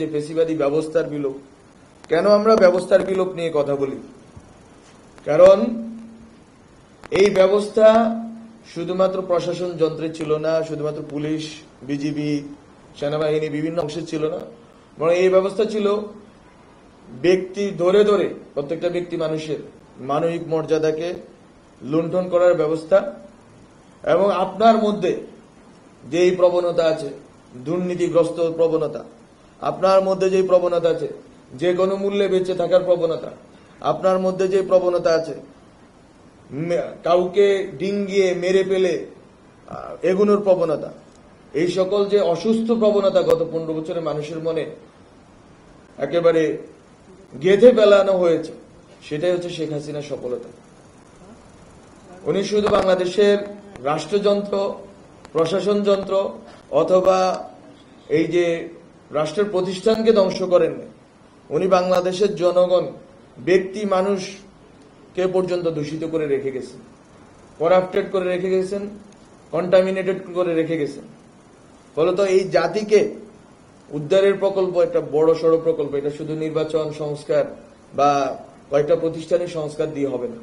যে ফেসিবাদী ব্যবস্থার বিলোপ। কেন আমরা ব্যবস্থার বিলোপ নিয়ে কথা বলি? কারণ এই ব্যবস্থা শুধুমাত্র প্রশাসন যন্ত্রে ছিল না, শুধুমাত্র পুলিশ, বিজিবি, সেনাবাহিনী বিভিন্ন অংশে ছিল না, বরং এই ব্যবস্থা ছিল ব্যক্তি ধরে ধরে প্রত্যেকটা ব্যক্তি মানুষের মানবিক মর্যাদাকে লুণ্ঠন করার ব্যবস্থা। এবং আপনার মধ্যে যেই প্রবণতা আছে, দুর্নীতিগ্রস্ত প্রবণতা, আপনার মধ্যে যেই প্রবণতা আছে যে কোনো মূল্যে বেঁচে থাকার প্রবণতা, আপনার মধ্যে যে প্রবণতা আছে কাউকে ডিঙ্গিয়ে মেরে ফেলে এগুনোর প্রবণতা, এই সকল যে অসুস্থ প্রবণতা গত 15 বছরে মানুষের মনে একেবারে গেঁথে ফেলানো হয়েছে, সেটাই হচ্ছে শেখ হাসিনার সফলতা। উনি শুধু বাংলাদেশের রাষ্ট্রযন্ত্র, প্রশাসন যন্ত্র অথবা এই যে রাষ্ট্রের প্রতিষ্ঠানকে ধ্বংস করেন, উনি বাংলাদেশের জনগণ, ব্যক্তি মানুষকে পর্যন্ত দূষিত করে রেখে গেছেন, করাপ্টেড করে রেখে গেছেন, কন্টামিনেটেড করে রেখে গেছেন। ফলত এই জাতিকে উদ্ধারের প্রকল্প একটা বড় সড়ো প্রকল্প, এটা শুধু নির্বাচন সংস্কার বা কয়েকটা প্রতিষ্ঠানের সংস্কার দিয়ে হবে না।